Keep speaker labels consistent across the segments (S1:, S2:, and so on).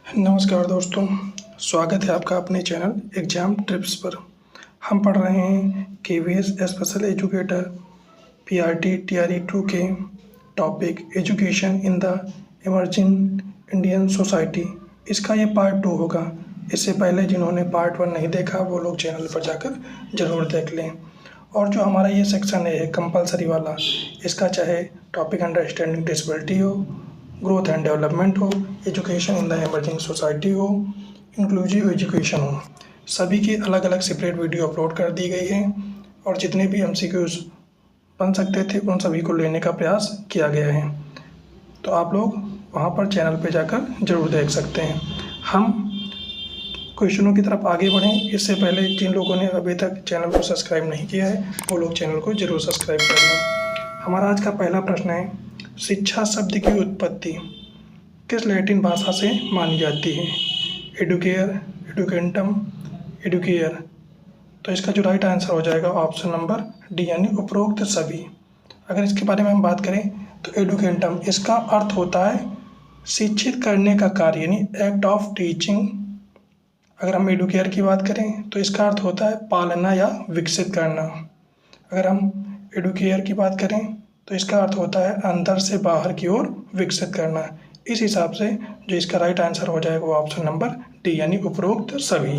S1: नमस्कार दोस्तों, स्वागत है आपका अपने चैनल एग्ज़ाम ट्रिप्स पर। हम पढ़ रहे हैं KVS special educator PRT TRE 2 के topic education in the emerging Indian society. इसका ये पार्ट 2 होगा। इससे पहले जिन्होंने पार्ट 1 नहीं देखा वो लोग चैनल पर जाकर ज़रूर देख लें। और जो हमारा ये सेक्शन है कंपलसरी वाला, इसका चाहे टॉपिक अंडरस्टैंडिंग डिसेबिलिटी हो, ग्रोथ एंड डेवलपमेंट हो, education in the emerging society हो, इंक्लूसिव एजुकेशन हो, सभी की अलग अलग सेपरेट वीडियो अपलोड कर दी गई है। और जितने भी एमसीक्यूज बन सकते थे उन सभी को लेने का प्रयास किया गया है। तो आप लोग वहाँ पर चैनल पे जाकर ज़रूर देख सकते हैं। हम क्वेश्चनों की तरफ आगे बढ़ें इससे पहले जिन लोगों ने अभी तक चैनल को सब्सक्राइब नहीं किया है वो लोग चैनल को ज़रूर सब्सक्राइब कर लें। हमारा आज का पहला प्रश्न है, शिक्षा शब्द की उत्पत्ति किस लैटिन भाषा से मानी जाती है? Educare, educatum, educare. तो इसका जो राइट आंसर हो जाएगा ऑप्शन नंबर डी यानी उपरोक्त सभी। अगर इसके बारे में हम बात करें तो एडुकेंटम, इसका अर्थ होता है शिक्षित करने का कार्य यानी एक्ट ऑफ टीचिंग। अगर हम एडुकेयर की बात करें तो इसका अर्थ होता है पालना या विकसित करना। अगर हम एडुकेयर की बात करें तो इसका अर्थ होता है अंदर से बाहर की ओर विकसित करना। इस हिसाब से जो इसका राइट आंसर हो जाएगा वो ऑप्शन नंबर डी यानी उपरोक्त सभी।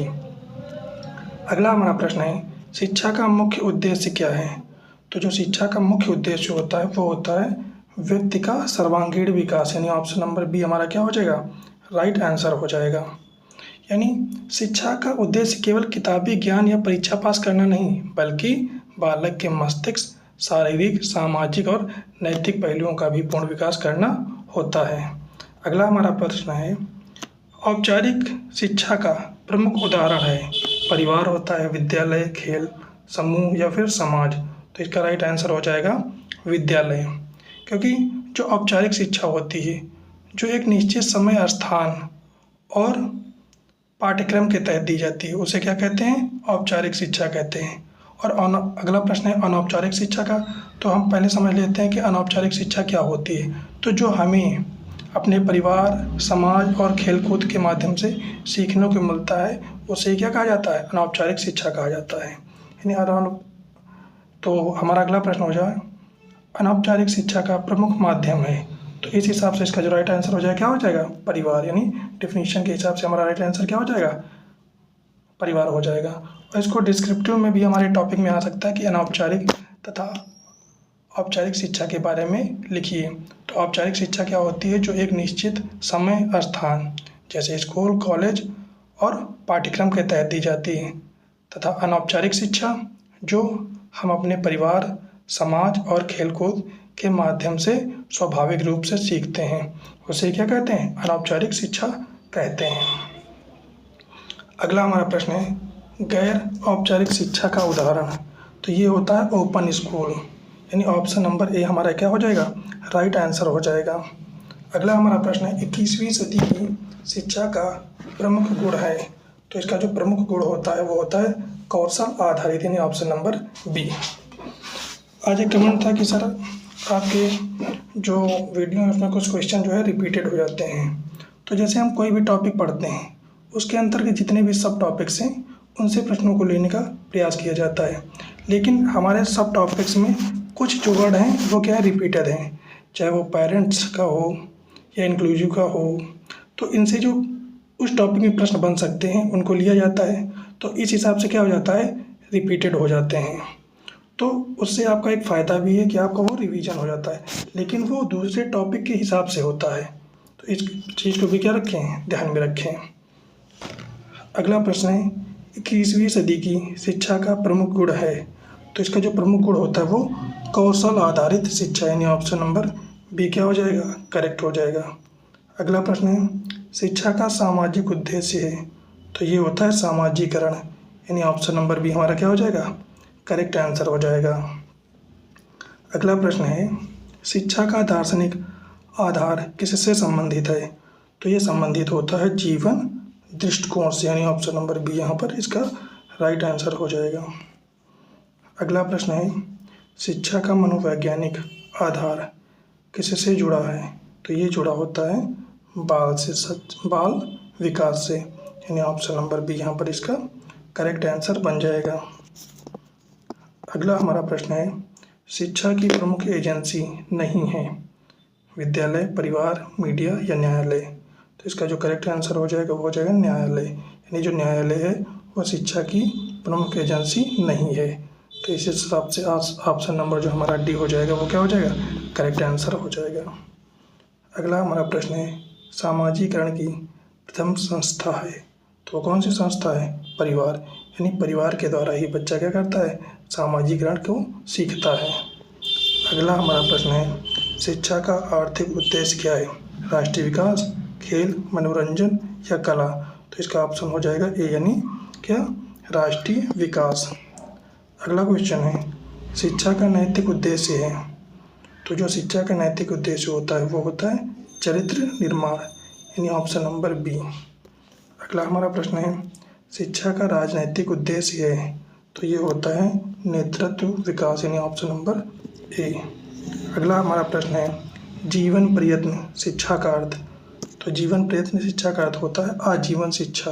S1: अगला हमारा प्रश्न है, शिक्षा का मुख्य उद्देश्य क्या है? तो जो शिक्षा का मुख्य उद्देश्य होता है वो होता है व्यक्ति का सर्वांगीण विकास, यानी ऑप्शन नंबर बी हमारा क्या हो जाएगा? राइट आंसर हो जाएगा। यानी शिक्षा का उद्देश्य केवल किताबी ज्ञान या परीक्षा पास करना नहीं, बल्कि बालक के मस्तिष्क, शारीरिक, सामाजिक और नैतिक पहलुओं का भी पूर्ण विकास करना होता है। अगला हमारा प्रश्न है, औपचारिक शिक्षा का प्रमुख उदाहरण है परिवार होता है, विद्यालय, खेल, समूह या फिर समाज। तो इसका राइट आंसर हो जाएगा विद्यालय, क्योंकि जो औपचारिक शिक्षा होती है जो एक निश्चित समय, स्थान और पाठ्यक्रम के तहत दी जाती है उसे क्या कहते हैं? औपचारिक शिक्षा कहते हैं। और अगला प्रश्न है अनौपचारिक शिक्षा का। तो हम पहले समझ लेते हैं कि अनौपचारिक शिक्षा क्या होती है। तो जो हमें अपने परिवार, समाज और खेलकूद के माध्यम से सीखने को मिलता है उसे क्या कहा जाता है? अनौपचारिक शिक्षा कहा जाता है। यानी तो हमारा अगला प्रश्न हो जाए, अनौपचारिक शिक्षा का प्रमुख माध्यम है। तो इस हिसाब से इसका जो राइट आंसर हो जाएगा क्या हो जाएगा? परिवार। यानी डिफिनीशन के हिसाब से हमारा राइट आंसर क्या हो जाएगा? परिवार हो जाएगा। और इसको डिस्क्रिप्टिव में भी हमारे टॉपिक में आ सकता है कि अनौपचारिक तथा औपचारिक शिक्षा के बारे में लिखिए। तो औपचारिक शिक्षा क्या होती है? जो एक निश्चित समय, स्थान जैसे स्कूल, कॉलेज और पाठ्यक्रम के तहत दी जाती है। तथा अनौपचारिक शिक्षा जो हम अपने परिवार, समाज और खेलकूद के माध्यम से स्वाभाविक रूप से सीखते हैं उसे क्या कहते हैं? अनौपचारिक शिक्षा कहते हैं। अगला हमारा प्रश्न है, गैर औपचारिक शिक्षा का उदाहरण। तो ये होता है ओपन स्कूल, यानी ऑप्शन नंबर ए हमारा क्या हो जाएगा? राइट आंसर हो जाएगा। अगला हमारा प्रश्न है, 21वीं सदी की शिक्षा का प्रमुख गुण है। तो इसका जो प्रमुख गुण होता है वो होता है कौशल आधारित, यानी ऑप्शन नंबर बी। आज एक कमेंट था कि सर आपके जो वीडियो है उसमें कुछ क्वेश्चन जो है रिपीटेड हो जाते हैं। तो जैसे हम कोई भी टॉपिक पढ़ते हैं उसके अंतर्गत जितने भी सब टॉपिक्स हैं उनसे प्रश्नों को लेने का प्रयास किया जाता है, लेकिन हमारे सब टॉपिक्स में कुछ जो वर्ड हैं वो क्या है? रिपीटेड हैं, चाहे वो पेरेंट्स का हो या इंक्लूसिव का हो। तो इनसे जो उस टॉपिक में प्रश्न बन सकते हैं उनको लिया जाता है। तो इस हिसाब से क्या हो जाता है? रिपीटेड हो जाते हैं। तो उससे आपका एक फ़ायदा भी है कि आपका वो रिवीजन हो जाता है, लेकिन वो दूसरे टॉपिक के हिसाब से होता है। तो इस चीज़ को भी क्या रखें? ध्यान में रखें। अगला प्रश्न है, 21वीं सदी की शिक्षा का प्रमुख गुण है। तो इसका जो प्रमुख गुण होता है वो कौशल आधारित शिक्षा, यानी ऑप्शन नंबर बी क्या हो जाएगा? करेक्ट हो जाएगा। अगला प्रश्न है, शिक्षा का सामाजिक उद्देश्य है। तो ये होता है सामाजिकरण, यानी ऑप्शन नंबर बी हमारा क्या हो जाएगा? करेक्ट आंसर हो जाएगा। अगला प्रश्न है, शिक्षा का दार्शनिक आधार किससे संबंधित है? तो ये संबंधित होता है जीवन दृष्टिकोण से, यानी ऑप्शन नंबर बी यहाँ पर इसका राइट आंसर हो जाएगा। अगला प्रश्न है, शिक्षा का मनोवैज्ञानिक आधार किससे जुड़ा है? तो ये जुड़ा होता है बाल विकास से, यानी ऑप्शन नंबर बी यहाँ पर इसका करेक्ट आंसर बन जाएगा। अगला हमारा प्रश्न है, शिक्षा की प्रमुख एजेंसी नहीं है विद्यालय, परिवार, मीडिया या न्यायालय। तो इसका जो करेक्ट आंसर हो जाएगा वो हो जाएगा न्यायालय, यानी जो न्यायालय है वह शिक्षा की प्रमुख एजेंसी नहीं है। तो इस हिसाब से ऑप्शन नंबर जो हमारा डी हो जाएगा वो क्या हो जाएगा, करेक्ट आंसर हो जाएगा। अगला हमारा प्रश्न है, सामाजिकरण की प्रथम संस्था है, तो कौन सी संस्था है, परिवार, यानी परिवार के द्वारा ही बच्चा क्या करता है, सामाजिकरण को सीखता है। अगला हमारा प्रश्न है, शिक्षा का आर्थिक उद्देश्य क्या है, राष्ट्रीय विकास, खेल, मनोरंजन या कला। तो इसका ऑप्शन हो जाएगा ए, यानी क्या, राष्ट्रीय विकास। अगला क्वेश्चन है, शिक्षा का नैतिक उद्देश्य है, तो जो शिक्षा का नैतिक उद्देश्य होता है वो होता है चरित्र निर्माण, यानी ऑप्शन नंबर बी। अगला हमारा प्रश्न है, शिक्षा का राजनैतिक उद्देश्य है, तो ये होता है नेतृत्व विकास, यानी ऑप्शन नंबर ए। अगला हमारा प्रश्न है, जीवन प्रयत्न शिक्षा का अर्थ, तो जीवन प्रयत्न शिक्षा का अर्थ होता है आजीवन शिक्षा,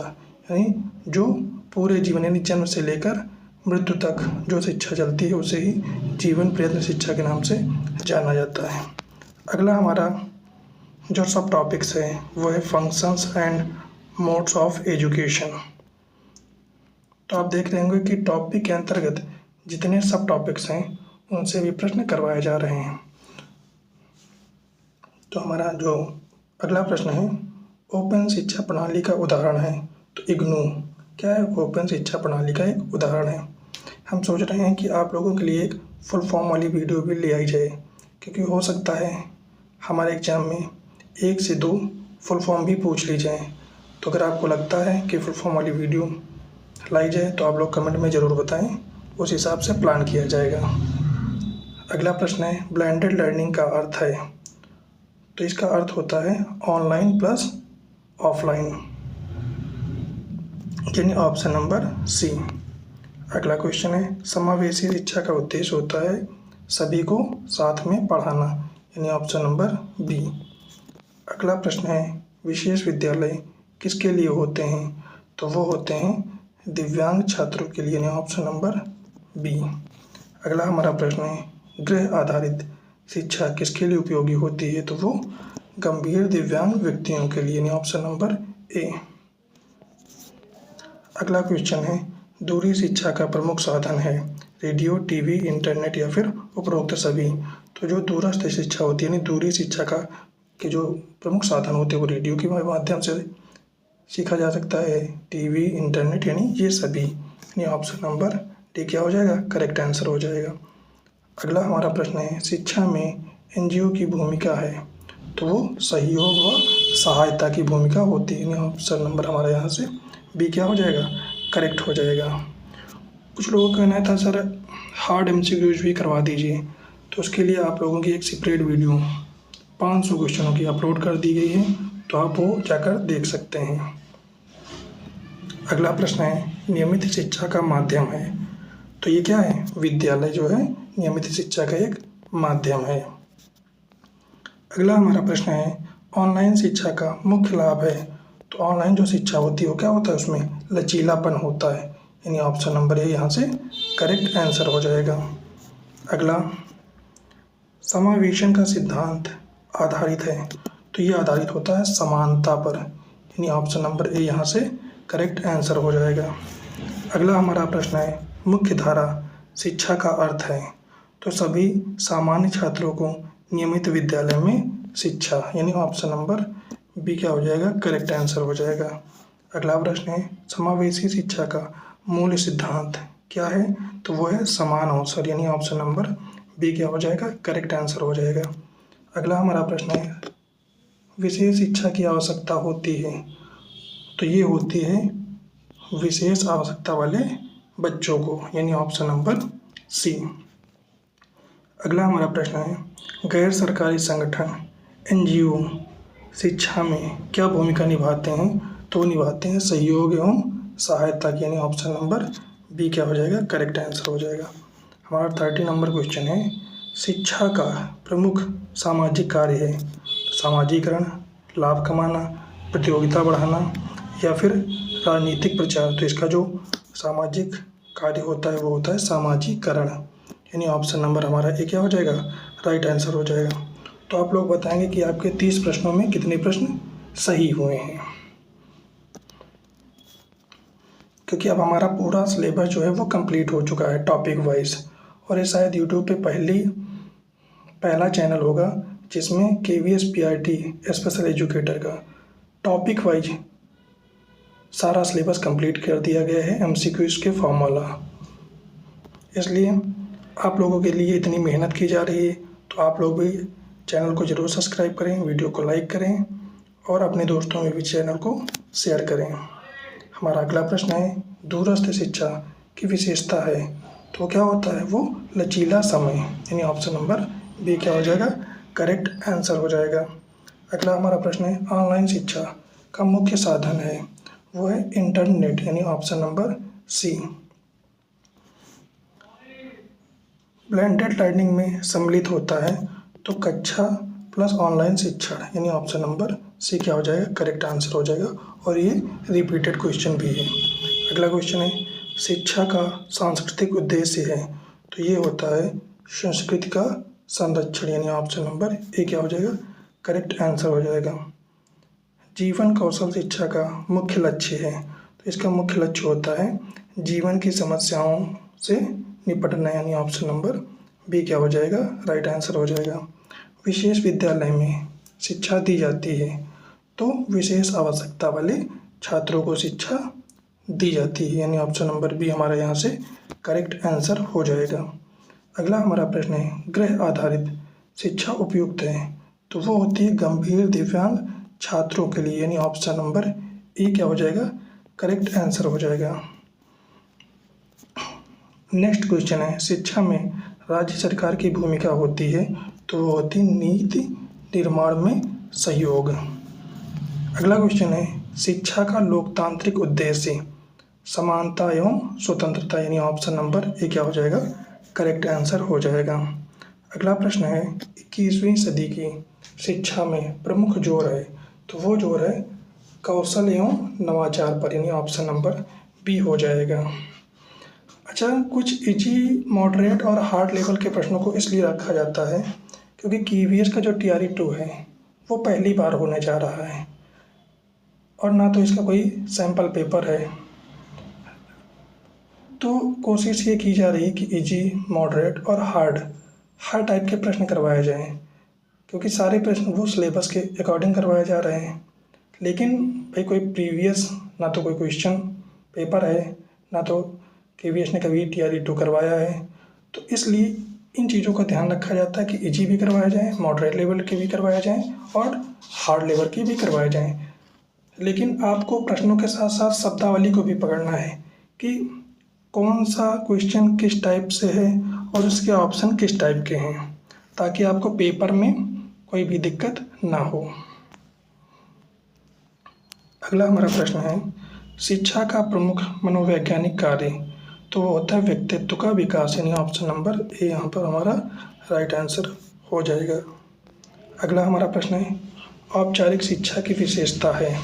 S1: यानी जो पूरे जीवन यानी जन्म से लेकर मृत्यु तक जो शिक्षा चलती है उसे ही जीवन प्रयत्न शिक्षा के नाम से जाना जाता है। अगला हमारा जो सब टॉपिक्स है वो है functions and modes of education. तो आप देख रहे होंगे कि टॉपिक के अंतर्गत जितने सब टॉपिक्स हैं उनसे भी प्रश्न करवाए जा रहे हैं। तो हमारा जो अगला प्रश्न है, ओपन शिक्षा प्रणाली का उदाहरण है, तो इग्नू क्या है, ओपन शिक्षा प्रणाली का एक उदाहरण है। हम सोच रहे हैं कि आप लोगों के लिए एक फुल फॉर्म वाली वीडियो भी ले आई जाए, क्योंकि हो सकता है हमारे एग्ज़ाम में 1 से 2 फुल फॉर्म भी पूछ ली जाए। तो अगर आपको लगता है कि फुल फॉर्म वाली वीडियो लाई जाए तो आप लोग कमेंट में ज़रूर बताएं, उस हिसाब से प्लान किया जाएगा। अगला प्रश्न है, ब्लेंडेड लर्निंग का अर्थ है, तो इसका अर्थ होता है ऑनलाइन प्लस ऑफलाइन, यानी ऑप्शन नंबर सी। अगला क्वेश्चन है, समावेशी शिक्षा का उद्देश्य होता है सभी को साथ में पढ़ाना, यानी ऑप्शन नंबर बी। अगला प्रश्न है, विशेष विद्यालय किसके लिए होते हैं, तो वो होते हैं दिव्यांग छात्रों के लिए, यानी ऑप्शन नंबर बी। अगला हमारा प्रश्न है, गृह आधारित शिक्षा किसके लिए उपयोगी होती है, तो वो गंभीर दिव्यांग व्यक्तियों के लिए, यानी ऑप्शन नंबर ए। अगला क्वेश्चन है, दूरी शिक्षा का प्रमुख साधन है रेडियो, टीवी, इंटरनेट या फिर उपरोक्त सभी। तो जो दूरस्थ शिक्षा होती है, यानी दूरी शिक्षा का के जो प्रमुख साधन होते हैं वो रेडियो के माध्यम से सीखा जा सकता है, टीवी, इंटरनेट, यानी ये सभी, यानी ऑप्शन नंबर डी क्या हो जाएगा, करेक्ट आंसर हो जाएगा। अगला हमारा प्रश्न है, शिक्षा में एनजीओ की भूमिका है, तो वो सहयोग व सहायता की भूमिका होती है, यानी ऑप्शन नंबर हमारा यहाँ से बी क्या हो जाएगा, करेक्ट हो जाएगा। कुछ लोगों का कहना था सर हार्ड एमसीक्यूज भी करवा दीजिए, तो उसके लिए आप लोगों की एक सेपरेट वीडियो 500 क्वेश्चनों की अपलोड कर दी गई है, तो आप वो जाकर देख सकते हैं। अगला प्रश्न है, नियमित शिक्षा का माध्यम है, तो ये क्या है, विद्यालय जो है नियमित शिक्षा का एक माध्यम है। अगला हमारा प्रश्न है, ऑनलाइन शिक्षा का मुख्य लाभ है, तो ऑनलाइन जो शिक्षा होती है वो क्या होता है, उसमें लचीलापन होता है, यानी ऑप्शन नंबर ए यहाँ से करेक्ट आंसर हो जाएगा। अगला, समावेशन का सिद्धांत आधारित है, तो ये आधारित होता है समानता पर, यानी ऑप्शन नंबर ए यहाँ से करेक्ट आंसर हो जाएगा। अगला हमारा प्रश्न है, मुख्य धारा शिक्षा का अर्थ है, तो सभी सामान्य छात्रों को नियमित विद्यालय में शिक्षा, यानी ऑप्शन नंबर बी क्या हो जाएगा, करेक्ट आंसर हो जाएगा। अगला प्रश्न है, समावेशी शिक्षा का मूल सिद्धांत क्या है, तो वो है समान अवसर, यानी ऑप्शन नंबर बी क्या हो जाएगा, करेक्ट आंसर हो जाएगा। अगला हमारा प्रश्न है, विशेष शिक्षा की आवश्यकता होती है, तो ये होती है विशेष आवश्यकता वाले बच्चों को, यानी ऑप्शन नंबर सी। अगला हमारा प्रश्न है, गैर सरकारी संगठन एनजीओ शिक्षा में क्या भूमिका निभाते हैं, तो निभाते हैं सहयोग एवं सहायता की, यानी ऑप्शन नंबर बी क्या हो जाएगा, करेक्ट आंसर हो जाएगा। हमारा 30 नंबर क्वेश्चन है, शिक्षा का प्रमुख सामाजिक कार्य है, सामाजिकरण, लाभ कमाना, प्रतियोगिता बढ़ाना या फिर राजनीतिक प्रचार। तो इसका जो सामाजिक कार्य होता है वो होता है सामाजिकरण, यानी ऑप्शन नंबर हमारा ए क्या हो जाएगा, राइट आंसर हो जाएगा। तो आप लोग बताएंगे कि आपके 30 प्रश्नों में कितने प्रश्न सही हुए हैं, क्योंकि अब हमारा पूरा सिलेबस जो है वो कंप्लीट हो चुका है टॉपिक वाइज। और ये शायद यूट्यूब पे पहला चैनल होगा जिसमें KVS PRT स्पेशल एजुकेटर का टॉपिक वाइज सारा सिलेबस कंप्लीट कर दिया गया है MCQs के फॉर्म वाला। इसलिए आप लोगों के लिए इतनी मेहनत की जा रही है, तो आप लोग भी चैनल को ज़रूर सब्सक्राइब करें, वीडियो को लाइक करें और अपने दोस्तों में भी चैनल को शेयर करें। हमारा अगला प्रश्न है, दूरस्थ शिक्षा की विशेषता है तो क्या होता है, वो लचीला समय, यानी ऑप्शन नंबर बी क्या हो जाएगा, करेक्ट आंसर हो जाएगा। अगला हमारा प्रश्न है, ऑनलाइन शिक्षा का मुख्य साधन है, वो है इंटरनेट, यानी option number C. Blended learning में सम्मिलित होता है तो कक्षा प्लस ऑनलाइन शिक्षण, यानी ऑप्शन नंबर सी क्या हो जाएगा, करेक्ट आंसर हो जाएगा। और ये रिपीटेड क्वेश्चन भी है। अगला क्वेश्चन है, शिक्षा का सांस्कृतिक उद्देश्य है तो ये होता है संस्कृति का संरक्षण, यानी ऑप्शन नंबर ए क्या हो जाएगा, करेक्ट आंसर हो जाएगा। जीवन कौशल शिक्षा का मुख्य लक्ष्य है तो इसका मुख्य लक्ष्य होता है जीवन की समस्याओं से निपटना, यानी ऑप्शन नंबर बी क्या हो जाएगा, राइट आंसर हो जाएगा। विशेष विद्यालय में शिक्षा दी जाती है तो विशेष आवश्यकता वाले छात्रों को शिक्षा दी जाती है, यानी ऑप्शन नंबर बी हमारा यहाँ से करेक्ट आंसर हो जाएगा। अगला हमारा प्रश्न है, गृह आधारित शिक्षा उपयुक्त है तो वो होती है गंभीर दिव्यांग छात्रों के लिए, यानी ऑप्शन नंबर ए क्या हो जाएगा, करेक्ट आंसर हो जाएगा। नेक्स्ट क्वेश्चन है, शिक्षा में राज्य सरकार की भूमिका होती है तो वो होती है नीति निर्माण में सहयोग। अगला क्वेश्चन है, शिक्षा का लोकतांत्रिक उद्देश्य समानता एवं स्वतंत्रता, यानी ऑप्शन नंबर ए क्या हो जाएगा, करेक्ट आंसर हो जाएगा। अगला प्रश्न है, 21वीं सदी की शिक्षा में प्रमुख जोर है तो वो जोर है कौशल एवं नवाचार पर, यानी ऑप्शन नंबर बी हो जाएगा। अच्छा, कुछ इजी, मॉडरेट और हार्ड लेवल के प्रश्नों को इसलिए रखा जाता है क्योंकि KVS का जो TRE 2 है वो पहली बार होने जा रहा है और ना तो इसका कोई सैम्पल पेपर है। तो कोशिश ये की जा रही है कि इजी, मॉडरेट और हार्ड हर टाइप के प्रश्न करवाए जाएं, क्योंकि सारे प्रश्न वो सिलेबस के अकॉर्डिंग करवाए जा रहे हैं। लेकिन भाई कोई प्रीवियस ना तो कोई क्वेश्चन पेपर है, ना तो KVS ने कभी TRE 2 करवाया है, तो इसलिए इन चीज़ों का ध्यान रखा जाता है कि इजी भी करवाया जाए, मॉडरेट लेवल के भी करवाया जाए और हार्ड लेवल के भी करवाए जाएँ। लेकिन आपको प्रश्नों के साथ साथ शब्दावली को भी पकड़ना है कि कौन सा क्वेश्चन किस टाइप से है और उसके ऑप्शन किस टाइप के हैं, ताकि आपको पेपर में कोई भी दिक्कत ना हो। अगला हमारा प्रश्न है, शिक्षा का प्रमुख मनोवैज्ञानिक कार्य तो वो होता है व्यक्तित्व का विकास, यानी ऑप्शन नंबर ए यहाँ पर हमारा राइट आंसर हो जाएगा। अगला हमारा प्रश्न है, औपचारिक शिक्षा की विशेषता है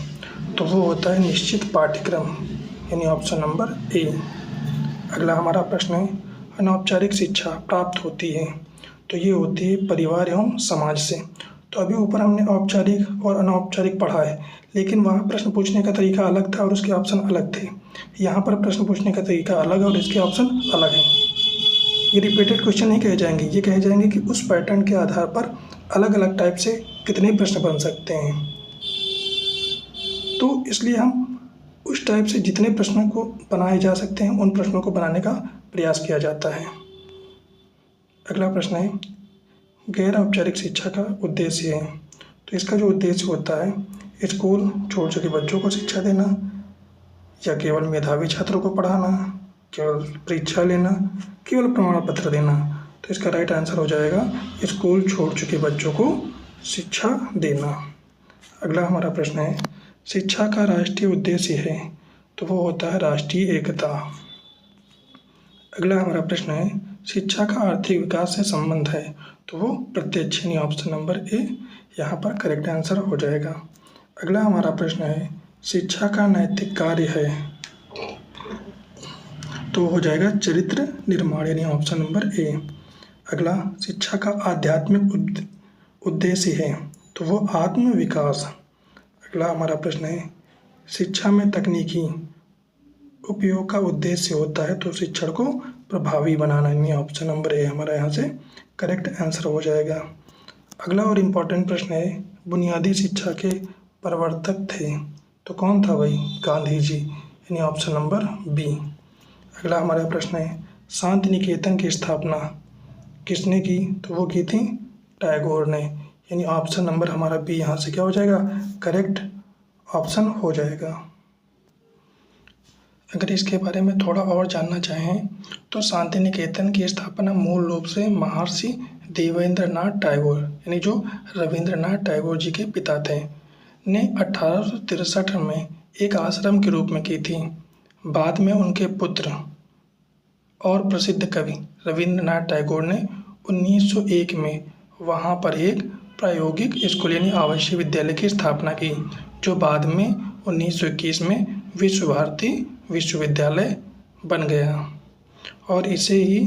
S1: तो वो होता है निश्चित पाठ्यक्रम, यानी ऑप्शन नंबर ए। अगला हमारा प्रश्न है, अनौपचारिक शिक्षा प्राप्त होती है तो ये होती है परिवार एवं समाज से। तो अभी ऊपर हमने औपचारिक और अनौपचारिक पढ़ा है, लेकिन वहाँ प्रश्न पूछने का तरीका अलग था और उसके ऑप्शन अलग थे। यहाँ पर प्रश्न पूछने का तरीका अलग है और इसके ऑप्शन अलग हैं। ये रिपीटेड क्वेश्चन नहीं कहे जाएंगे, ये कहे जाएंगे कि उस पैटर्न के आधार पर अलग अलग टाइप से कितने प्रश्न बन सकते हैं। तो इसलिए हम उस टाइप से जितने प्रश्नों को बनाए जा सकते हैं उन प्रश्नों को बनाने का प्रयास किया जाता है। अगला प्रश्न है, गैर औपचारिक शिक्षा का उद्देश्य है तो इसका जो उद्देश्य होता है स्कूल छोड़ चुके बच्चों को शिक्षा देना, या केवल मेधावी छात्रों को पढ़ाना, केवल परीक्षा लेना, केवल प्रमाण पत्र देना। तो इसका राइट आंसर हो जाएगा स्कूल छोड़ चुके बच्चों को शिक्षा देना। अगला हमारा प्रश्न है, शिक्षा का राष्ट्रीय उद्देश्य है तो वो होता है राष्ट्रीय एकता। अगला हमारा प्रश्न है, शिक्षा का आर्थिक विकास से संबंध है तो वो प्रत्यक्ष, यानी ऑप्शन नंबर ए यहाँ पर करेक्ट आंसर हो जाएगा। अगला हमारा प्रश्न है शिक्षा का नैतिक कार्य है, तो हो जाएगा चरित्र निर्माण यानी ऑप्शन नंबर ए। अगला शिक्षा का आध्यात्मिक उद्देश्य है, तो वो आत्म विकास। अगला हमारा प्रश्न है शिक्षा में तकनीकी उपयोग का उद्देश्य होता है, तो शिक्षण को प्रभावी बनाना यानी ऑप्शन नंबर ए हमारा यहाँ से करेक्ट आंसर हो जाएगा। अगला और इम्पोर्टेंट प्रश्न है बुनियादी शिक्षा के प्रवर्तक थे, तो कौन था भाई? गांधी जी यानी ऑप्शन नंबर बी। अगला हमारा प्रश्न है शांति निकेतन की स्थापना किसने की? तो वो की थी टैगोर ने, यानी ऑप्शन नंबर हमारा बी यहाँ से क्या हो जाएगा? करेक्ट ऑप्शन हो जाएगा। अगर इसके बारे में थोड़ा और जानना चाहें तो शांति निकेतन की स्थापना मूल रूप से महर्षि देवेंद्रनाथ टैगोर यानी जो रविंद्रनाथ टैगोर जी के पिता थे ने 1863 में एक आश्रम के रूप में की थी। बाद में उनके पुत्र और प्रसिद्ध कवि रविंद्रनाथ टैगोर ने 1901 में वहां पर एक प्रायोगिक स्कूल यानी आवासीय विद्यालय की स्थापना की, जो बाद में 1921 में विश्व भारती विश्वविद्यालय बन गया और इसे ही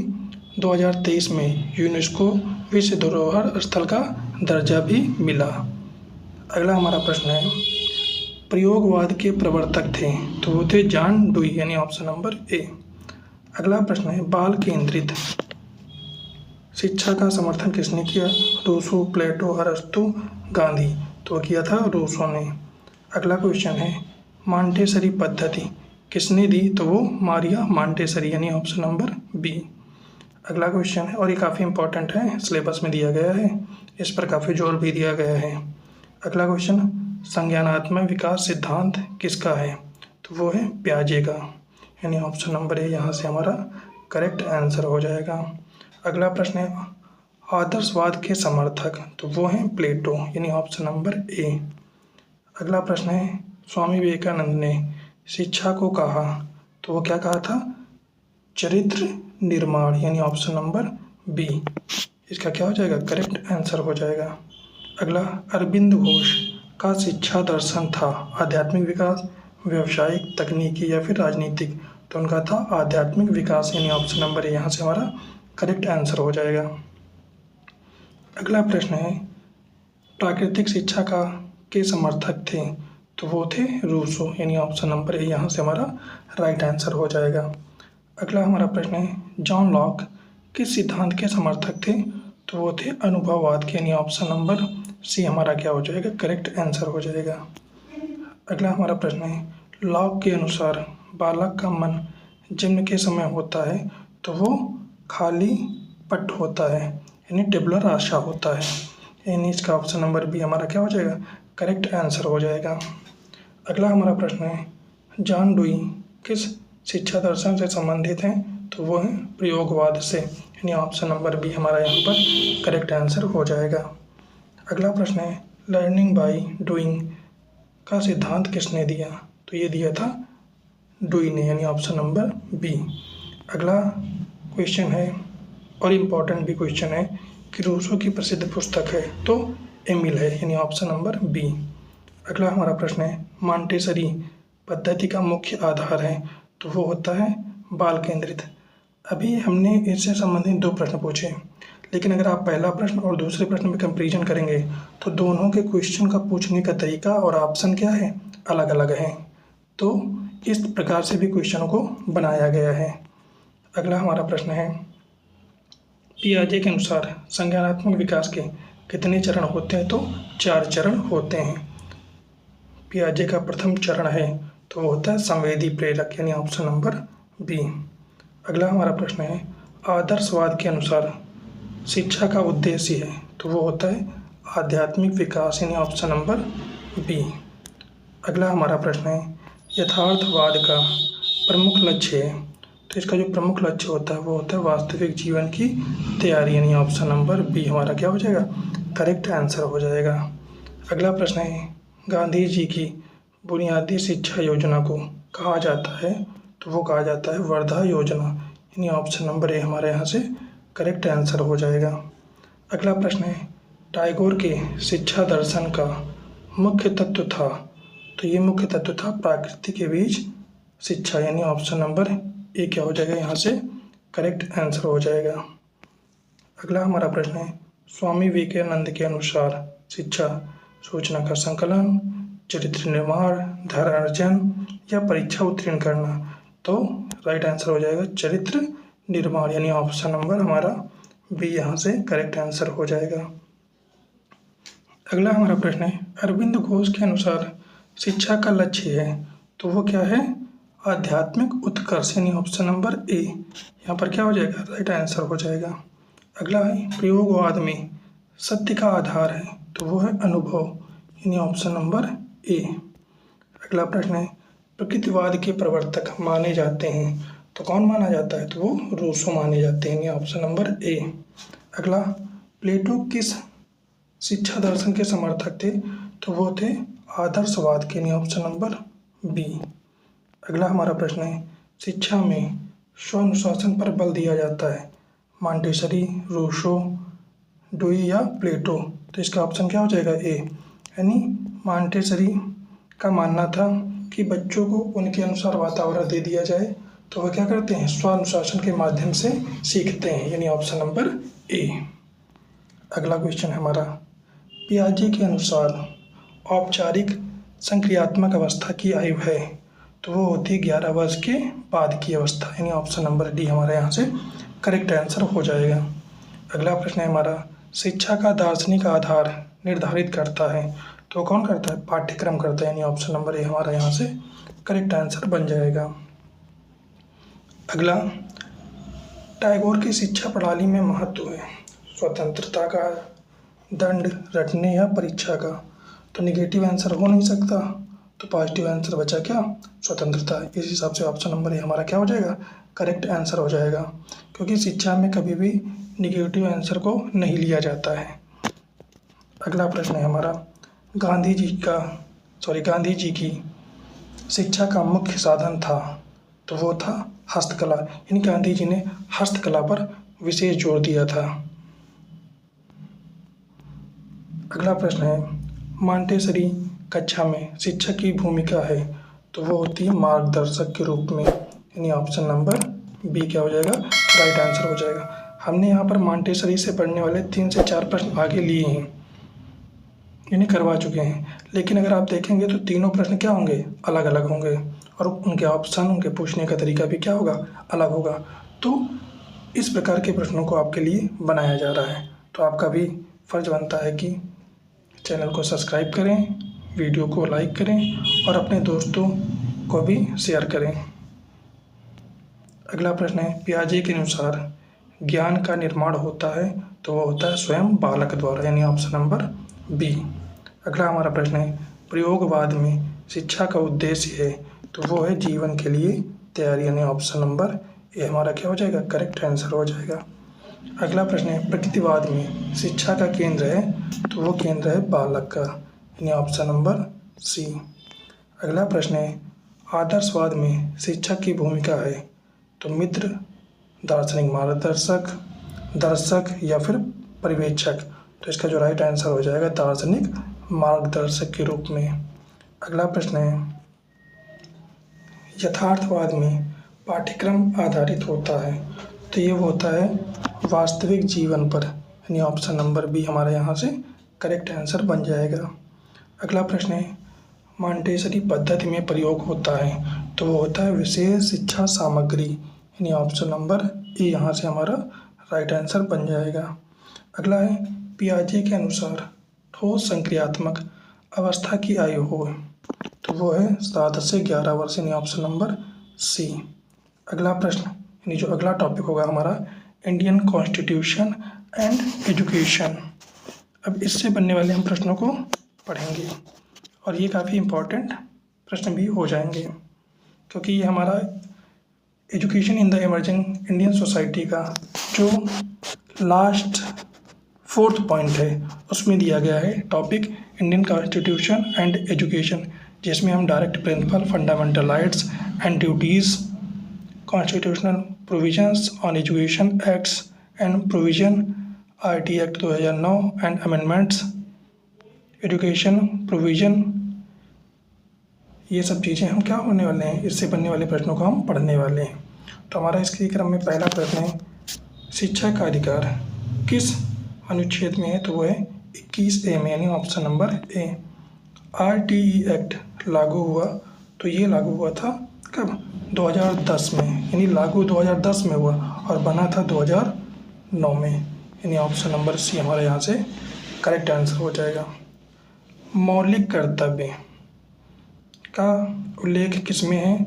S1: 2023 में यूनेस्को विश्व धरोहर स्थल का दर्जा भी मिला। अगला हमारा प्रश्न है प्रयोगवाद के प्रवर्तक थे, तो वो थे जॉन डुई यानी ऑप्शन नंबर ए। अगला प्रश्न है बाल केंद्रित शिक्षा का समर्थन किसने किया? रूसो, प्लेटो, अरस्तु, गांधी, तो किया था रूसो ने। अगला क्वेश्चन है मॉन्टेसरी पद्धति किसने दी? तो वो मारिया मॉन्टेसरी यानी ऑप्शन नंबर बी। अगला क्वेश्चन है और ये काफ़ी इंपॉर्टेंट है, सिलेबस में दिया गया है, इस पर काफ़ी जोर भी दिया गया है। अगला क्वेश्चन संज्ञानात्मक विकास सिद्धांत किसका है? तो वो है पियाजे का, यानी ऑप्शन नंबर ए यहाँ से हमारा करेक्ट आंसर हो जाएगा। अगला प्रश्न है आदर्शवाद के समर्थक, तो वो हैं प्लेटो यानी ऑप्शन नंबर ए। अगला प्रश्न है स्वामी विवेकानंद ने शिक्षा को कहा, तो वो क्या कहा था? चरित्र निर्माण यानी ऑप्शन नंबर बी। इसका क्या हो जाएगा? करेक्ट आंसर हो जाएगा। अगला अरविंद घोष का शिक्षा दर्शन था आध्यात्मिक विकास, व्यावसायिक, तकनीकी या फिर राजनीतिक, तो उनका था आध्यात्मिक विकास यानी ऑप्शन नंबर ए यहाँ से हमारा करेक्ट आंसर हो जाएगा। अगला प्रश्न है प्राकृतिक शिक्षा के समर्थक थे, तो वो थे रूसो यानी ऑप्शन नंबर ए यहाँ से हमारा राइट आंसर हो जाएगा। अगला हमारा प्रश्न है जॉन लॉक किस सिद्धांत के समर्थक थे? तो वो थे अनुभववाद के यानी ऑप्शन नंबर सी हमारा क्या हो जाएगा? करेक्ट आंसर हो जाएगा। अगला हमारा प्रश्न है लॉक के अनुसार बालक का मन जन्म के समय होता है, तो वो खाली पट होता है यानी टेबुलर आशा होता है, यानी इसका ऑप्शन नंबर बी हमारा क्या हो जाएगा? करेक्ट आंसर हो जाएगा। अगला हमारा प्रश्न है जॉन डुई किस शिक्षा दर्शन से संबंधित हैं? तो वो हैं प्रयोगवाद से, यानी ऑप्शन नंबर बी हमारा यहाँ पर करेक्ट आंसर हो जाएगा। अगला प्रश्न है लर्निंग बाय डूइंग का सिद्धांत किसने दिया? तो ये दिया था डुई ने, यानी ऑप्शन नंबर बी। अगला क्वेश्चन है और इम्पॉर्टेंट भी क्वेश्चन है कि रूसो की प्रसिद्ध पुस्तक है, तो एमिल है, यानी ऑप्शन नंबर बी। अगला हमारा प्रश्न है मॉन्टेसरी पद्धति का मुख्य आधार है, तो वो होता है बाल केंद्रित। अभी हमने इससे संबंधित 2 प्रश्न पूछे, लेकिन अगर आप पहला प्रश्न और दूसरे प्रश्न में कंपैरिजन करेंगे तो दोनों के क्वेश्चन का पूछने का तरीका और ऑप्शन क्या है? अलग अलग है, तो इस प्रकार से भी क्वेश्चनों को बनाया गया है। अगला हमारा प्रश्न है पियाजे के अनुसार संज्ञानात्मक विकास के कितने चरण होते हैं? तो 4 चरण होते हैं। पियाजे का प्रथम चरण है तो वो होता है संवेदी प्रेरक, यानी ऑप्शन नंबर बी। अगला हमारा प्रश्न है आदर्शवाद के अनुसार शिक्षा का उद्देश्य है, तो वो होता है आध्यात्मिक विकास, यानी ऑप्शन नंबर बी। अगला हमारा प्रश्न है यथार्थवाद का प्रमुख लक्ष्य है, तो इसका जो प्रमुख लक्ष्य होता है वो होता है वास्तविक जीवन की तैयारी, यानी ऑप्शन नंबर बी हमारा क्या हो जाएगा? करेक्ट आंसर हो जाएगा। अगला प्रश्न है गांधी जी की बुनियादी शिक्षा योजना को कहा जाता है, तो वो कहा जाता है वर्धा योजना, यानी ऑप्शन नंबर ए हमारे यहाँ से करेक्ट आंसर हो जाएगा। अगला प्रश्न है टैगोर के शिक्षा दर्शन का मुख्य तत्व था, तो ये मुख्य तत्व था प्रकृति के बीच शिक्षा, यानी ऑप्शन नंबर ए क्या हो जाएगा यहाँ से करेक्ट आंसर हो जाएगा। अगला हमारा प्रश्न है, स्वामी विवेकानंद के अनुसार शिक्षा सूचना का संकलन, चरित्र निर्माण, धैर्य अर्जन या परीक्षा उत्तीर्ण करना, तो राइट आंसर हो जाएगा चरित्र निर्माण, यानी ऑप्शन नंबर हमारा बी यहाँ से करेक्ट आंसर हो जाएगा। अगला हमारा प्रश्न है, अरविंद घोष के अनुसार शिक्षा का लक्ष्य है, तो वो क्या है आध्यात्मिक उत्कर्ष, यानी ऑप्शन नंबर ए यहाँ पर क्या हो जाएगा राइट आंसर हो जाएगा। अगला है, प्रयोगवाद में सत्य का आधार है, तो वो है अनुभव, यानी ऑप्शन नंबर ए। अगला प्रश्न है, प्रकृतिवाद के प्रवर्तक माने जाते हैं, तो कौन माना जाता है, तो वो रूसो माने जाते हैं, यानी ऑप्शन नंबर ए। अगला, प्लेटो किस शिक्षा दर्शन के समर्थक थे, तो वो थे आदर्शवाद के, यानी ऑप्शन नंबर बी। अगला हमारा प्रश्न है, शिक्षा में स्वानुशासन पर बल दिया जाता है, मॉन्टेसरी, रूसो, डुई या प्लेटो, तो इसका ऑप्शन क्या हो जाएगा ए, यानी मॉन्टेसरी का मानना था कि बच्चों को उनके अनुसार वातावरण दे दिया जाए, तो वह क्या करते हैं स्वानुशासन के माध्यम से सीखते हैं, यानी ऑप्शन नंबर ए। अगला क्वेश्चन है हमारा, पियाजे के अनुसार औपचारिक संक्रियात्मक अवस्था की आयु है, तो वो होती है 11 वर्ष के बाद की अवस्था, यानी ऑप्शन नंबर डी हमारा यहाँ से करेक्ट आंसर हो जाएगा। अगला प्रश्न है हमारा, शिक्षा का दार्शनिक आधार निर्धारित करता है, तो कौन करता है पाठ्यक्रम करता है, यानी ऑप्शन नंबर ए हमारा यहाँ से करेक्ट आंसर बन जाएगा। अगला, टैगोर की शिक्षा प्रणाली में महत्व है स्वतंत्रता का, दंड, रटने या परीक्षा का, तो निगेटिव आंसर हो नहीं सकता, तो पॉजिटिव आंसर बचा क्या स्वतंत्रता। इस हिसाब से ऑप्शन नंबर ए हमारा क्या हो जाएगा करेक्ट आंसर हो जाएगा, क्योंकि शिक्षा में कभी भी निगेटिव आंसर को नहीं लिया जाता है। अगला प्रश्न है हमारा, गांधी जी की शिक्षा का मुख्य साधन था, तो वो था हस्तकला, यानी गांधी जी ने हस्तकला पर विशेष जोर दिया था। अगला प्रश्न है, मॉन्टेसरी कक्षा में शिक्षक की भूमिका है, तो वो होती है मार्गदर्शक के रूप में, यानी ऑप्शन नंबर बी क्या हो जाएगा राइट आंसर हो जाएगा। हमने यहाँ पर मॉन्टेसरी से पढ़ने वाले 3 से 4 प्रश्न आगे लिए हैं, यानी करवा चुके हैं, लेकिन अगर आप देखेंगे तो तीनों प्रश्न क्या होंगे अलग अलग होंगे, और उनके ऑप्शन, उनके पूछने का तरीका भी क्या होगा अलग होगा। तो इस प्रकार के प्रश्नों को आपके लिए बनाया जा रहा है, तो आपका भी फर्ज बनता है कि चैनल को सब्सक्राइब करें, वीडियो को लाइक करें और अपने दोस्तों को भी शेयर करें। अगला प्रश्न है, पियाजे के अनुसार ज्ञान का निर्माण होता है, तो वो होता है स्वयं बालक द्वारा, यानी ऑप्शन नंबर बी। अगला हमारा प्रश्न है, प्रयोगवाद में शिक्षा का उद्देश्य है, तो वो है जीवन के लिए तैयारी, यानी ऑप्शन नंबर ए हमारा क्या हो जाएगा करेक्ट आंसर हो जाएगा। अगला प्रश्न है, प्रकृतिवाद में शिक्षा का केंद्र है, तो वो केंद्र है बालक का, यानी ऑप्शन नंबर सी। अगला प्रश्न है, आदर्शवाद में शिक्षक की भूमिका है, तो मित्र, दार्शनिक मार्गदर्शक, दर्शक या फिर पर्यवेक्षक, तो इसका जो राइट आंसर हो जाएगा दार्शनिक मार्गदर्शक के रूप में। अगला प्रश्न है, यथार्थवाद में पाठ्यक्रम आधारित होता है, तो ये होता है वास्तविक जीवन पर, यानी ऑप्शन नंबर बी हमारा यहाँ से करेक्ट आंसर बन जाएगा। अगला प्रश्न है, मॉन्टेसरी पद्धति में प्रयोग होता है, तो वो होता है विशेष शिक्षा सामग्री, यानी ऑप्शन नंबर ए यहाँ से हमारा राइट आंसर बन जाएगा। अगला है, पियाजे के अनुसार ठोस संक्रियात्मक अवस्था की आयु हो, तो वो है 7 से 11 वर्ष, यानी ऑप्शन नंबर सी। अगला प्रश्न, यानी जो अगला टॉपिक होगा हमारा इंडियन कॉन्स्टिट्यूशन एंड एजुकेशन। अब इससे बनने वाले हम प्रश्नों को पढ़ेंगे और ये काफ़ी इम्पोर्टेंट प्रश्न भी हो जाएंगे, क्योंकि ये हमारा education in the emerging Indian society का जो लास्ट 4th पॉइंट है उसमें दिया गया है topic Indian constitution and education, जिसमें हम direct principal, fundamental rights and duties, constitutional provisions on education acts and provision, RT act 2009 and amendments education provision, ये सब चीज़ें हम क्या होने वाले हैं, इससे बनने वाले प्रश्नों को हम पढ़ने वाले हैं। तो हमारा इसके क्रम में पहला प्रश्न है, शिक्षा का अधिकार किस अनुच्छेद में है? तो वो है 21A में, यानी option number A. RTE act लागू हुआ, तो ये लागू हुआ था कब? 2010 में, यानी लागू 2010 में हुआ और बना था 2009 में, यानी ऑप्शन नंबर सी हमारा यहाँ से करेक्ट आंसर हो जाएगा। मौलिक कर्तव्य का उल्लेख किसमें है?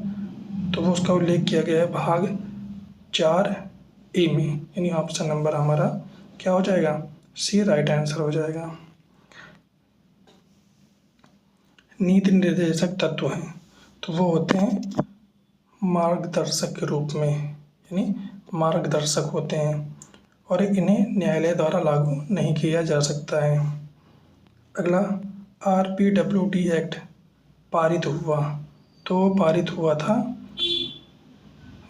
S1: तो वो उसका उल्लेख किया गया है भाग 4A में, यानी ऑप्शन नंबर हमारा क्या हो जाएगा? सी राइट आंसर हो जाएगा। नीति निर्देशक तत्व हैं, तो वो होते हैं मार्गदर्शक के रूप में, यानी मार्गदर्शक होते हैं और इन्हें न्यायालय द्वारा लागू नहीं किया जा सकता है। अगला, RPWD एक्ट पारित हुआ, तो पारित हुआ था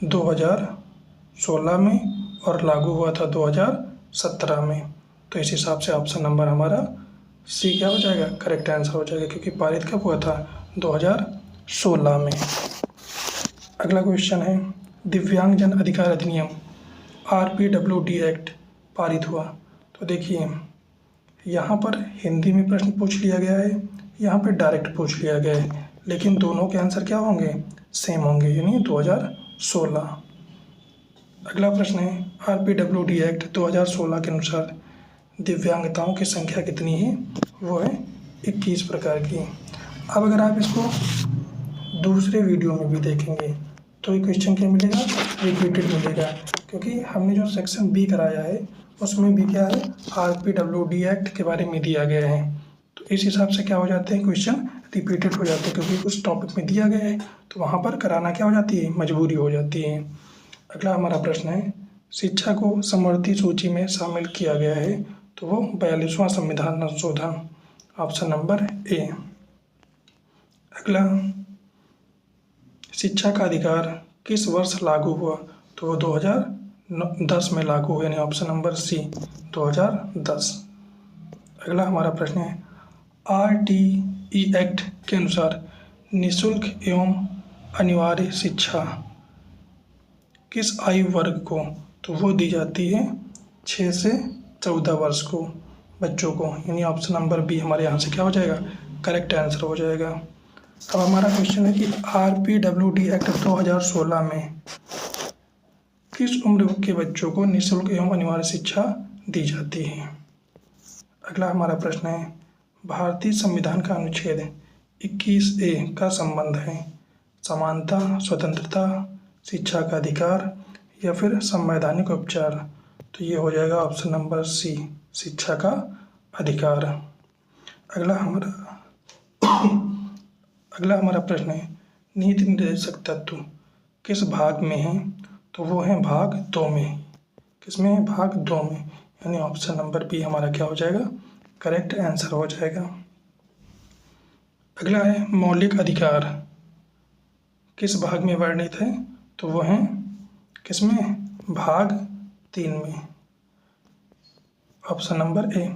S1: 2016 में और लागू हुआ था 2017 में। तो इस हिसाब से ऑप्शन नंबर हमारा सी क्या हो जाएगा? करेक्ट आंसर हो जाएगा, क्योंकि पारित कब हुआ था? 2016 में। अगला क्वेश्चन है, दिव्यांगजन अधिकार अधिनियम RPWD एक्ट पारित हुआ। तो देखिए यहाँ पर हिंदी में प्रश्न पूछ लिया गया है, यहाँ पर डायरेक्ट पूछ लिया गया है, लेकिन दोनों के आंसर क्या होंगे? सेम होंगे, यानी 2016। अगला प्रश्न है, RPWD एक्ट 2016 के अनुसार दिव्यांगताओं की संख्या कितनी है? वो है 21 प्रकार की। अब अगर आप इसको दूसरे वीडियो में भी देखेंगे तो ये क्वेश्चन क्या मिलेगा? रिपीटेड मिलेगा, क्योंकि हमने जो सेक्शन बी कराया है उसमें भी क्या है? RPWD एक्ट के बारे में दिया गया है। तो इस हिसाब से क्या हो जाते हैं? क्वेश्चन रिपीटेड हो जाते हैं, क्योंकि उस टॉपिक में दिया गया है तो वहाँ पर कराना क्या हो जाती है? मजबूरी हो जाती है। अगला हमारा प्रश्न है, शिक्षा को समवर्ती सूची में शामिल किया गया है, तो वो 42वां संविधान संशोधन, ऑप्शन नंबर ए। अगला, शिक्षा का अधिकार किस वर्ष लागू हुआ? तो वो 2010 में लागू हुआ, यानी ऑप्शन नंबर सी 2010। अगला हमारा प्रश्न है, RTE एक्ट के अनुसार निःशुल्क एवं अनिवार्य शिक्षा किस आयु वर्ग को? तो वो दी जाती है 6 से 14 वर्ष को बच्चों को, यानी ऑप्शन नंबर बी हमारे यहाँ से क्या हो जाएगा? करेक्ट आंसर हो जाएगा। अब हमारा क्वेश्चन है कि RPWD एक्ट 2016 में किस उम्र के बच्चों को निःशुल्क एवं अनिवार्य शिक्षा दी जाती है? अगला हमारा प्रश्न है, भारतीय संविधान का अनुच्छेद 21A का संबंध है समानता, स्वतंत्रता, शिक्षा का अधिकार या फिर संवैधानिक उपचार? तो ये हो जाएगा ऑप्शन नंबर सी, शिक्षा का अधिकार। अगला हमारा प्रश्न है, नीति निर्देशक तत्व किस भाग में है? तो वो है भाग 2 में। किसमें है? भाग 2 में, यानी ऑप्शन नंबर बी हमारा क्या हो जाएगा? करेक्ट आंसर हो जाएगा। अगला है, मौलिक अधिकार किस भाग में वर्णित है? तो वो है किसमें? भाग 3 में, ऑप्शन नंबर ए।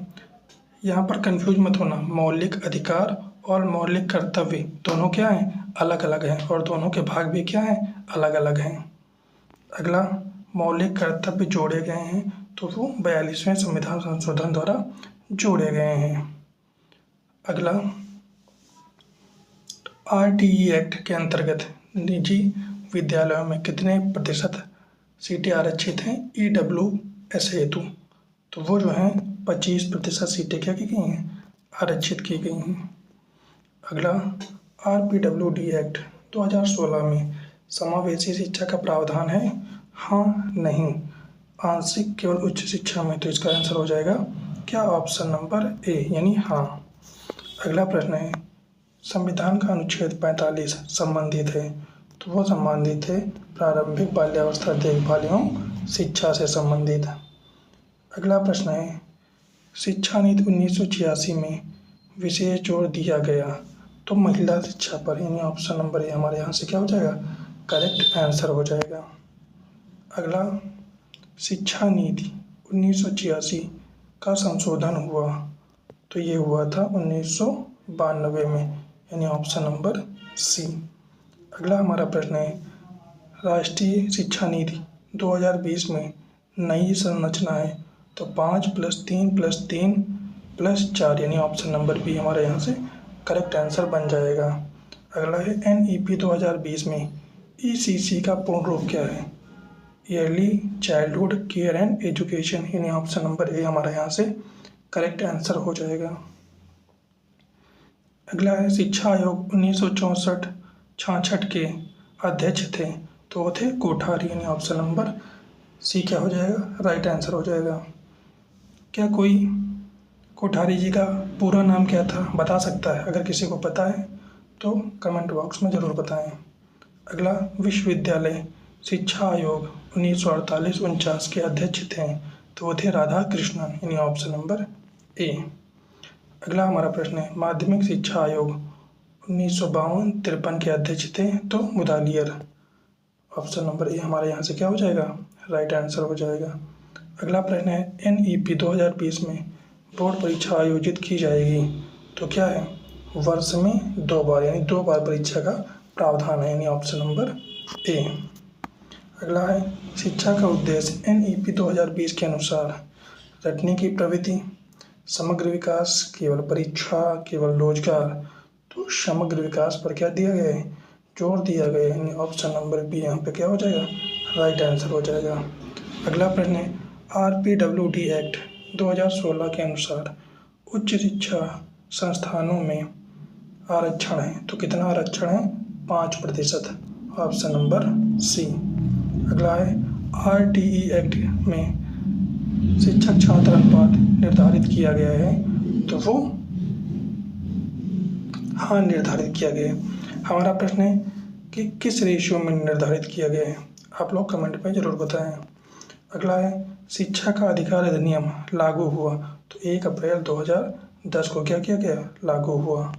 S1: यहाँ पर कंफ्यूज मत होना, मौलिक अधिकार और मौलिक कर्तव्य दोनों क्या हैं? अलग अलग हैं, और दोनों के भाग भी क्या हैं? अलग अलग हैं। अगला, मौलिक कर्तव्य जोड़े गए हैं, तो वो 42वें संविधान संशोधन द्वारा जोड़े गए हैं। अगला, RTE एक्ट के अंतर्गत निजी विद्यालयों में कितने प्रतिशत सीटें आरक्षित हैं EWS हेतु? तो वो जो हैं 25% सीटें क्या की गई हैं? आरक्षित की गई हैं। अगला, RPWD एक्ट 2016 में समावेशी शिक्षा का प्रावधान है? हाँ, नहीं, आंशिक केवल उच्च शिक्षा में। तो इसका आंसर हो जाएगा क्या? ऑप्शन नंबर ए, यानी हाँ। अगला प्रश्न है, संविधान का अनुच्छेद 45 संबंधित है? तो वो संबंधित है प्रारंभिक बाल्यावस्था देखभाल एवं शिक्षा से संबंधित। अगला प्रश्न है, शिक्षा नीति 1986 में विशेष जोर दिया गया, तो महिला शिक्षा पर, यानी ऑप्शन नंबर ए हमारे यहाँ से क्या हो जाएगा? करेक्ट आंसर हो जाएगा। अगला, शिक्षा नीति 1986 का संशोधन हुआ, तो ये हुआ था 1992 में, यानी ऑप्शन नंबर सी। अगला हमारा प्रश्न है, राष्ट्रीय शिक्षा नीति 2020 में नई संरचना है, तो 5+3+3+4 यानी ऑप्शन नंबर बी हमारे यहाँ से करेक्ट आंसर बन जाएगा। अगला है NEP 2020 में ECC का पूर्ण रूप क्या है? Yearly childhood care and education, यानी ऑप्शन नंबर ए हमारा यहाँ से करेक्ट आंसर हो जाएगा। अगला है शिक्षा आयोग 1964-66 के अध्यक्ष थे, तो वो थे कोठारी, यानी ऑप्शन नंबर सी क्या हो जाएगा? राइट आंसर हो जाएगा। क्या कोई कोठारी जी का पूरा नाम क्या था बता सकता है? अगर किसी को पता है तो कमेंट बॉक्स में ज़रूर बताएं। अगला, विश्वविद्यालय शिक्षा आयोग 1948-49 के अध्यक्ष थे, तो वो थे राधा कृष्णन, यानी ऑप्शन नंबर ए। अगला हमारा प्रश्न है, माध्यमिक शिक्षा आयोग 1952-53 के अध्यक्ष थे, तो मुदालियर, ऑप्शन नंबर ए हमारे यहाँ से क्या हो जाएगा? राइट आंसर हो जाएगा। अगला प्रश्न है, NEP 2020 में बोर्ड परीक्षा आयोजित की जाएगी, तो क्या है? वर्ष में 2 बार, यानी 2 बार परीक्षा का प्रावधान है, यानी ऑप्शन नंबर ए। अगला है, शिक्षा का उद्देश्य NEP 2020 के अनुसार रटने की प्रवृत्ति, समग्र विकास, केवल परीक्षा, केवल रोजगार, तो समग्र विकास पर क्या दिया गया है? जोर दिया गया है, यानी ऑप्शन नंबर बी यहाँ पे क्या हो जाएगा? राइट आंसर हो जाएगा। अगला प्रश्न है, RPWD एक्ट 2016 के अनुसार उच्च शिक्षा संस्थानों में आरक्षण है, तो कितना आरक्षण है? 5%, ऑप्शन नंबर सी। अगला है, RTE एक्ट में शिक्षक छात्र अनुपात निर्धारित किया गया है, तो वो हाँ निर्धारित किया गया है। हमारा प्रश्न है कि किस रेशियो में निर्धारित किया गया है? आप लोग कमेंट में ज़रूर बताएं। अगला है, शिक्षा का अधिकार अधिनियम लागू हुआ, तो 1 अप्रैल 2010 को क्या किया गया? लागू हुआ।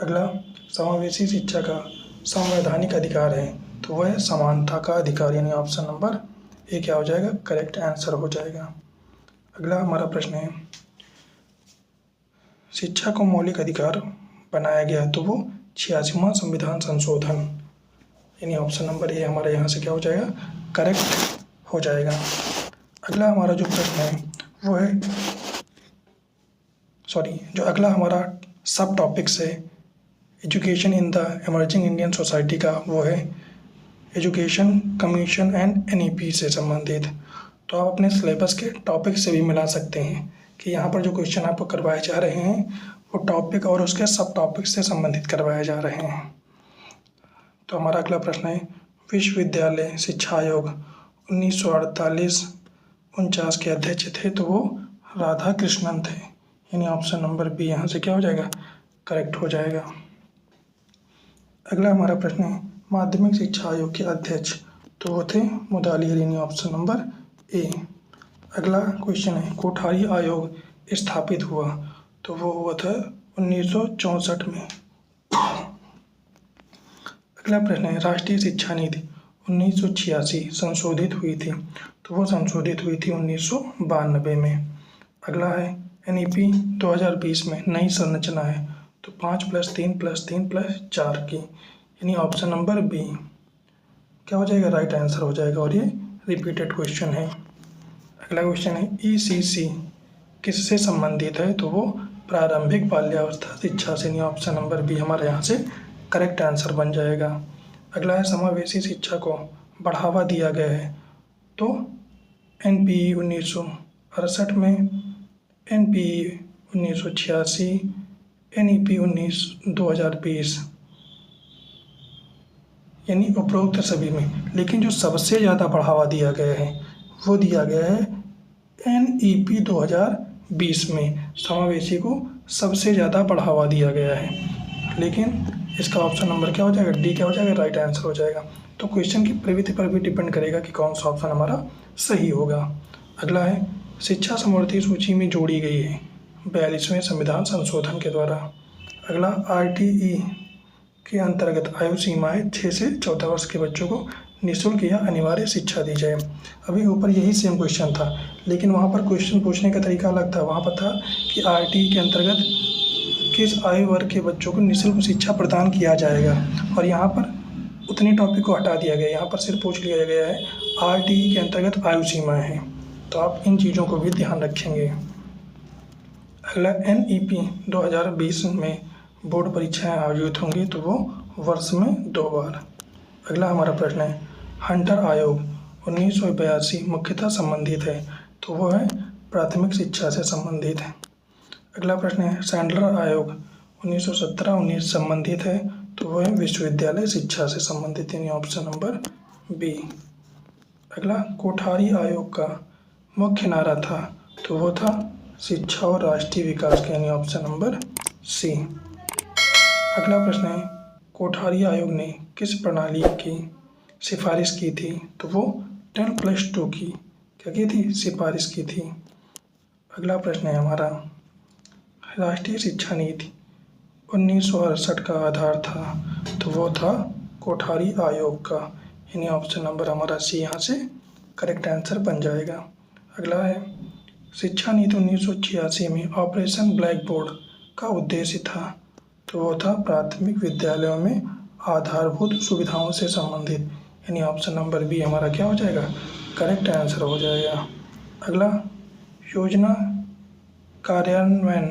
S1: अगला, समावेशी शिक्षा का संवैधानिक अधिकार है, तो वह समानता का अधिकार, यानी ऑप्शन नंबर ए क्या हो जाएगा? करेक्ट आंसर हो जाएगा। अगला हमारा प्रश्न है, शिक्षा को मौलिक अधिकार बनाया गया, तो वो 86वां संविधान संशोधन, यानी ऑप्शन नंबर ए हमारे यहाँ से क्या हो जाएगा? करेक्ट हो जाएगा। अगला हमारा जो प्रश्न है वो है जो अगला हमारा सब टॉपिक्स है education in the emerging Indian society का, वो है एजुकेशन कमीशन एंड NEP से संबंधित। तो आप अपने सिलेबस के टॉपिक से भी मिला सकते हैं कि यहाँ पर जो क्वेश्चन आपको करवाए जा रहे हैं वो टॉपिक और उसके सब टॉपिक से संबंधित करवाए जा रहे हैं। तो हमारा अगला प्रश्न है, विश्वविद्यालय शिक्षा आयोग 1948-49 के अध्यक्ष थे, तो वो राधा कृष्णन थे, यानी ऑप्शन नंबर बी यहाँ से क्या हो जाएगा? करेक्ट हो जाएगा। अगला हमारा प्रश्न है, माध्यमिक शिक्षा आयोग के अध्यक्ष, तो वो थे मुदालियर, यानी ऑप्शन नंबर ए। अगला क्वेश्चन है, कोठारी आयोग स्थापित हुआ, तो वो हुआ था 1964 में। अगला प्रश्न है, राष्ट्रीय शिक्षा नीति 1986 संशोधित हुई थी, तो वो संशोधित हुई थी 1992 में। अगला है, NEP 2020 में नई संरचना है, तो 5+3+3+4 की, यानी ऑप्शन नंबर बी क्या हो जाएगा? राइट आंसर हो जाएगा, और ये रिपीटेड क्वेश्चन है। अगला क्वेश्चन है, ECC किससे संबंधित है, तो वो प्रारंभिक बाल्यावस्था शिक्षा से, यानी ऑप्शन नंबर बी हमारे यहाँ से करेक्ट आंसर बन जाएगा। अगला है, समावेशी शिक्षा को बढ़ावा दिया गया है, तो NPE 1968 में, NPE 1986, NEP 2020, यानी उपरोक्त सभी में। लेकिन जो सबसे ज़्यादा बढ़ावा दिया गया है वो दिया गया है NEP 2020 में, समावेशी को सबसे ज़्यादा बढ़ावा दिया गया है। लेकिन इसका ऑप्शन नंबर क्या हो जाएगा? डी क्या हो जाएगा? राइट आंसर हो जाएगा। तो क्वेश्चन की प्रवृत्ति पर भी डिपेंड करेगा कि कौन सा ऑप्शन हमारा सही होगा। अगला है, शिक्षा समवर्ती सूची में जोड़ी गई है 42वें संविधान संशोधन के द्वारा। अगला, RTE के अंतर्गत आयु सीमा है 6 से 14 वर्ष के बच्चों को निःशुल्क या अनिवार्य शिक्षा दी जाए। अभी ऊपर यही सेम क्वेश्चन था, लेकिन वहाँ पर क्वेश्चन पूछने का तरीका अलग था। वहाँ पर था कि आरटीई के अंतर्गत किस आयु वर्ग के बच्चों को निःशुल्क शिक्षा प्रदान किया जाएगा, और यहाँ पर उतनी टॉपिक को हटा दिया गया। यहाँ पर सिर्फ पूछ लिया गया है आरटीई के अंतर्गत आयु सीमाएँ हैं, तो आप इन चीज़ों को भी ध्यान रखेंगे। अगला NEP 2020 में बोर्ड परीक्षाएं आयोजित होंगी, तो वो वर्ष में 2 बार। अगला हमारा प्रश्न है हंटर आयोग 1982 मुख्यतः संबंधित है, तो वो है प्राथमिक शिक्षा से संबंधित है। अगला प्रश्न है सैंडलर आयोग 1917-19 संबंधित है, तो वो है विश्वविद्यालय शिक्षा से संबंधित, यानी ऑप्शन नंबर बी। अगला कोठारी आयोग का मुख्य नारा था, तो वो था शिक्षा और राष्ट्रीय विकास का, यानी ऑप्शन नंबर सी। अगला प्रश्न है कोठारी आयोग ने किस प्रणाली की सिफारिश की थी, तो वो 10+2 की क्या की थी, सिफारिश की थी। अगला प्रश्न है हमारा राष्ट्रीय शिक्षा नीति 1968 का आधार था, तो वो था कोठारी आयोग का, यानी ऑप्शन नंबर हमारा सी यहाँ से करेक्ट आंसर बन जाएगा। अगला है शिक्षा नीति 1986 में ऑपरेशन ब्लैक बोर्ड का उद्देश्य था, तो वो था प्राथमिक विद्यालयों में आधारभूत सुविधाओं से संबंधित, यानी ऑप्शन नंबर बी हमारा क्या हो जाएगा, करेक्ट आंसर हो जाएगा। अगला योजना कार्यान्वयन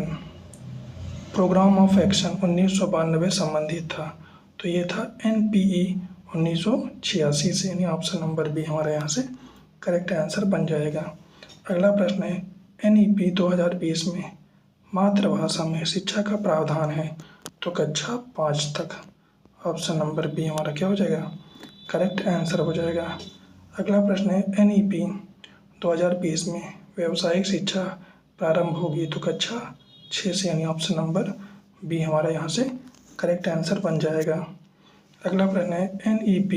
S1: प्रोग्राम ऑफ एक्शन 1992 संबंधित था, तो ये था NPE 1986 से, यानी ऑप्शन नंबर बी हमारे यहाँ से करेक्ट आंसर बन जाएगा। अगला प्रश्न है NEP 2020 में मातृभाषा में शिक्षा का प्रावधान है, तो कक्षा 5 तक, ऑप्शन नंबर बी हमारा क्या हो जाएगा, करेक्ट आंसर हो जाएगा। अगला प्रश्न है NEP 2020 में व्यावसायिक शिक्षा प्रारंभ होगी, तो कक्षा 6 से, यानी ऑप्शन नंबर बी हमारा यहाँ से करेक्ट आंसर बन जाएगा। अगला प्रश्न है NEP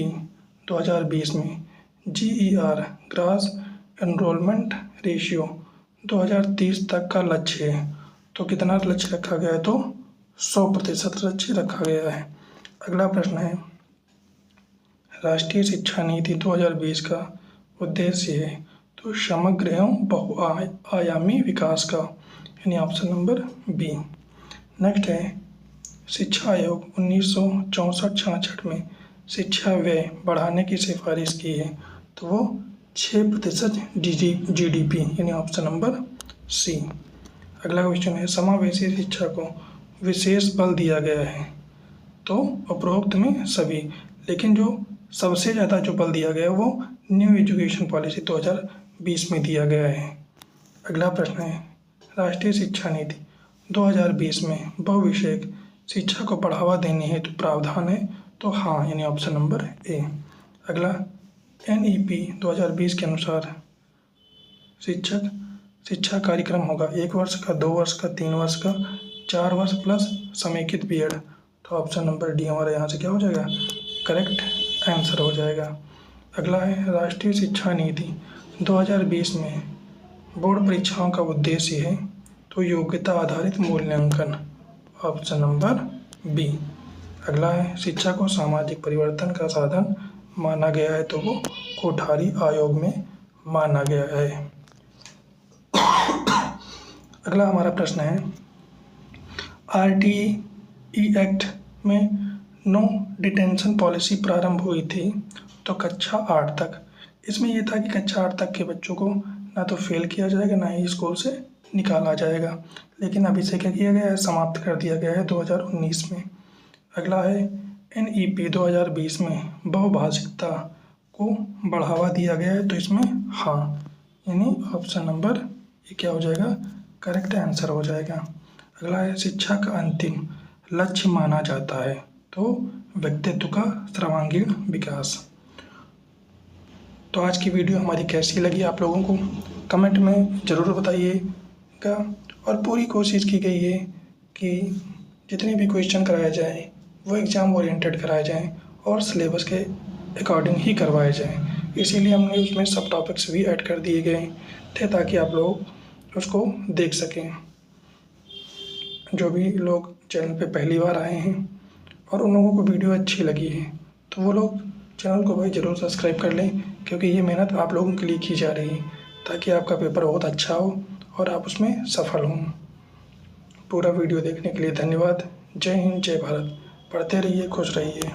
S1: 2020 में GER ग्रास एनरोलमेंट रेशियो 2030 तक का लक्ष्य है, तो कितना लक्ष्य रखा गया है, तो 100% लक्ष्य रखा गया है। अगला प्रश्न है राष्ट्रीय शिक्षा नीति 2020 का उद्देश्य है, तो समग्र एवं बहुआयामी विकास का, यानी ऑप्शन नंबर बी। नेक्स्ट है शिक्षा आयोग 1964-66 में शिक्षा व्यय बढ़ाने की सिफारिश की है, तो वो 6% GDP, यानी ऑप्शन नंबर सी। अगला क्वेश्चन है समावेशी शिक्षा को विशेष बल दिया गया है, तो उपरोक्त में सभी, लेकिन जो सबसे ज़्यादा जो बल दिया गया है वो न्यू एजुकेशन पॉलिसी 2020 में दिया गया है। अगला प्रश्न है राष्ट्रीय शिक्षा नीति 2020 में बहुविषयक शिक्षा को बढ़ावा देने हेतु प्रावधान है, तो हाँ, यानी ऑप्शन नंबर ए। अगला NEP 2020 के अनुसार शिक्षा कार्यक्रम होगा 1 वर्ष का, 2 वर्ष का, 3 वर्ष का, 4 वर्ष प्लस समेकित बीएड, तो ऑप्शन नंबर डी हमारा यहाँ से क्या हो जाएगा, करेक्ट आंसर हो जाएगा। अगला है राष्ट्रीय शिक्षा नीति 2020 में बोर्ड परीक्षाओं का उद्देश्य है, तो योग्यता आधारित मूल्यांकन, ऑप्शन नंबर बी। अगला है शिक्षा को सामाजिक परिवर्तन का साधन माना गया है, तो वो कोठारी आयोग में माना गया है। अगला हमारा प्रश्न है RTE एक्ट में नो डिटेंशन पॉलिसी प्रारंभ हुई थी, तो कक्षा 8 तक। इसमें यह था कि कक्षा 8 तक के बच्चों को ना तो फेल किया जाएगा, ना ही स्कूल से निकाला जाएगा, लेकिन अभी से क्या किया गया है, समाप्त कर दिया गया है 2019 में। अगला है NEP 2020 में बहुभाषिकता को बढ़ावा दिया गया है, तो इसमें हाँ, यानी ऑप्शन नंबर ये क्या हो जाएगा, करेक्ट आंसर हो जाएगा। अगला है शिक्षा का अंतिम लक्ष्य माना जाता है, तो व्यक्तित्व का सर्वांगीण विकास। तो आज की वीडियो हमारी कैसी लगी आप लोगों को कमेंट में ज़रूर बताइएगा, और पूरी कोशिश की गई है कि जितने भी क्वेश्चन कराए जाएँ वो एग्ज़ाम ओरिएंटेड कराए जाएँ और सिलेबस के अकॉर्डिंग ही करवाए जाएँ। इसीलिए हमने उसमें सब टॉपिक्स भी ऐड कर दिए गए थे, ताकि आप लोग उसको देख सकें। जो भी लोग चैनल पे पहली बार आए हैं और उन लोगों को वीडियो अच्छी लगी है, तो वो लोग चैनल को भाई ज़रूर सब्सक्राइब कर लें, क्योंकि ये मेहनत आप लोगों के लिए की जा रही है ताकि आपका पेपर बहुत अच्छा हो और आप उसमें सफल हों। पूरा वीडियो देखने के लिए धन्यवाद। जय हिंद, जय भारत। पढ़ते रहिए, खुश रहिए।